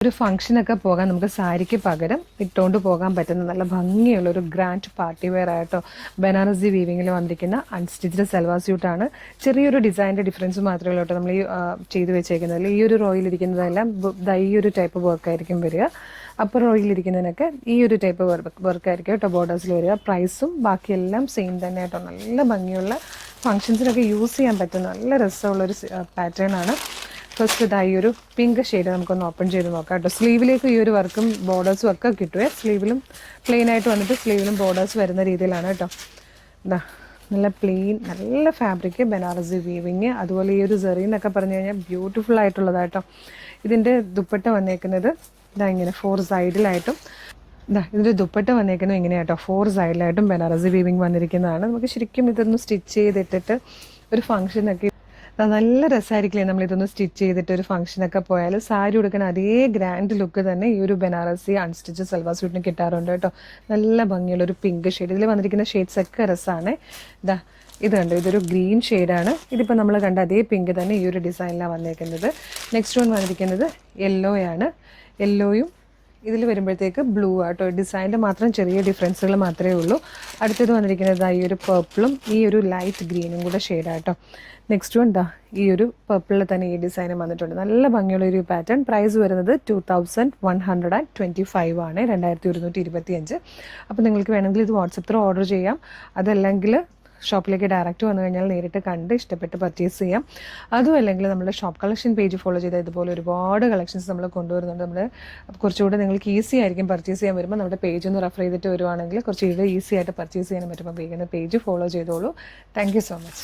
ഒരു ഫംഗ്ഷനൊക്കെ പോകാൻ നമുക്ക് സാരിക്ക് പകരം ഇട്ടുകൊണ്ട് പോകാൻ പറ്റുന്ന നല്ല ഭംഗിയുള്ള ഒരു ഗ്രാൻഡ് പാർട്ടി വെയർ ആയിട്ടോ ബനാറസി വീവിങ്ങിൽ വന്നിരിക്കുന്ന അൺസ്റ്റിച്ച്ഡ് സൽവാർ സ്യൂട്ടാണ്. ചെറിയൊരു ഡിസൈനിൻ്റെ ഡിഫറൻസ് മാത്രമേ ഉള്ളൂ കേട്ടോ നമ്മൾ ഈ ചെയ്ത് വെച്ചേക്കുന്നത്. ഈ ഒരു റോയിലിരിക്കുന്നതെല്ലാം ഈ ഒരു ടൈപ്പ് വർക്കായിരിക്കും വരിക. അപ്പർ റോയിലിരിക്കുന്നതിനൊക്കെ ഈ ഒരു ടൈപ്പ് വർക്കായിരിക്കും കേട്ടോ ബോർഡേഴ്സിൽ വരിക. പ്രൈസും ബാക്കിയെല്ലാം സെയിം തന്നെ കേട്ടോ. നല്ല ഭംഗിയുള്ള ഫംഗ്ഷൻസിനൊക്കെ യൂസ് ചെയ്യാൻ പറ്റുന്ന നല്ല രസമുള്ളൊരു പാറ്റേൺ ആണ്. ഫസ്റ്റ് ഇതായി ഒരു പിങ്ക് ഷെയ്ഡ് നമുക്കൊന്ന് ഓപ്പൺ ചെയ്ത് നോക്കാം കേട്ടോ. സ്ലീവിലേക്ക് ഈ ഒരു വർക്കും ബോർഡേഴ്സും ഒക്കെ കിട്ടുവേ. സ്ലീവിലും പ്ലെയിൻ ആയിട്ട് വന്നിട്ട് സ്ലീവിലും ബോർഡേഴ്സ് വരുന്ന രീതിയിലാണ് കേട്ടോ. ഇതാ നല്ല പ്ലെയിൻ നല്ല ഫാബ്രിക് ബനാറസി വീവിങ്. അതുപോലെ ഈ ഒരു സെറി എന്നൊക്കെ പറഞ്ഞു കഴിഞ്ഞാൽ ബ്യൂട്ടിഫുൾ ആയിട്ടുള്ളതാട്ടോ. ഇതിൻ്റെ ദുപ്പട്ട വന്നേക്കുന്നത് ഇതാ ഇങ്ങനെ 4 സൈഡിലായിട്ടും ഇതിൻ്റെ ദുപ്പട്ട വന്നേക്കുന്നത് ഇങ്ങനെയാട്ടോ. 4 സൈഡിലായിട്ടും ബനാറസി വീവിങ് വന്നിരിക്കുന്നതാണ്. നമുക്ക് ശരിക്കും ഇതൊന്ന് സ്റ്റിച്ച് ചെയ്തിട്ടിട്ട് ഒരു ഫംഗ്ഷനൊക്കെ നല്ല രസമായിരിക്കില്ലേ നമ്മളിതൊന്ന് സ്റ്റിച്ച് ചെയ്തിട്ട് ഒരു ഫംഗ്ഷനൊക്കെ പോയാൽ സാരി ഉടുക്കുന്ന അതേ ഗ്രാൻഡ് ലുക്ക് തന്നെ ഈ ഒരു ബനാറസി അൺസ്റ്റിച്ച് സൽവാർ സ്യൂട്ടിന് കിട്ടാറുണ്ട് കേട്ടോ. നല്ല ഭംഗിയുള്ളൊരു പിങ്ക് ഷെയ്ഡ്. ഇതിൽ വന്നിരിക്കുന്ന ഷെയ്ഡ്സ് ഒക്കെ രസമാണ്. ഇത് കണ്ടോ, ഇതൊരു ഗ്രീൻ ഷെയ്ഡാണ്. ഇതിപ്പോൾ നമ്മൾ കണ്ട അതേ പിങ്ക് തന്നെ ഈ ഒരു ഡിസൈനിലാണ് വന്നേക്കുന്നത്. നെക്സ്റ്റ് വൺ വന്നിരിക്കുന്നത് യെല്ലോയാണ്. യെല്ലോയും ഇതിൽ വരുമ്പോഴത്തേക്ക് ബ്ലൂ ആട്ടോ. ഡിസൈനിൻ്റെ മാത്രം ചെറിയ ഡിഫറൻസുകൾ മാത്രമേ ഉള്ളൂ. അടുത്തത് വന്നിരിക്കുന്നത് ഈ ഒരു പർപ്പിളും ഈ ഒരു ലൈറ്റ് ഗ്രീനും കൂടെ ഷെയ്ഡാട്ടോ. നെക്സ്റ്റ് വൺ ഈ ഒരു പർപ്പിളിൽ തന്നെ ഈ ഡിസൈനും വന്നിട്ടുണ്ട്. നല്ല ഭംഗിയുള്ള ഒരു പാറ്റേൺ. പ്രൈസ് വരുന്നത് 2125 ആണ്, 2125. അപ്പോൾ നിങ്ങൾക്ക് വേണമെങ്കിൽ ഇത് വാട്സപ്പ് ത്രൂ ഓർഡർ ചെയ്യാം. അതല്ലെങ്കിൽ ഷോപ്പിലേക്ക് ഡയറക്റ്റ് വന്നു കഴിഞ്ഞാൽ നേരിട്ട് കണ്ട് ഇഷ്ടപ്പെട്ട് പർച്ചേസ് ചെയ്യാം. അതും അല്ലെങ്കിൽ നമ്മുടെ ഷോപ്പ് കളക്ഷൻ പേജ് ഫോളോ ചെയ്താൽ ഇതുപോലെ ഒരുപാട് കളക്ഷൻസ് നമ്മൾ കൊണ്ടുവരുന്നുണ്ട്. നമ്മൾ കുറച്ചുകൂടെ നിങ്ങൾക്ക് ഈസി ആയിരിക്കും പർച്ചേസ് ചെയ്യാൻ വരുമ്പോൾ. നമ്മുടെ പേജ് ഒന്ന് റെഫർ ചെയ്തിട്ട് വരുവാണെങ്കിൽ കുറച്ചുകൂടെ ഈസി ആയിട്ട് പർച്ചേസ് ചെയ്യാനും പറ്റും. അപ്പോൾ വേഗം പേജ് ഫോളോ ചെയ്തോളൂ. Thank you so much.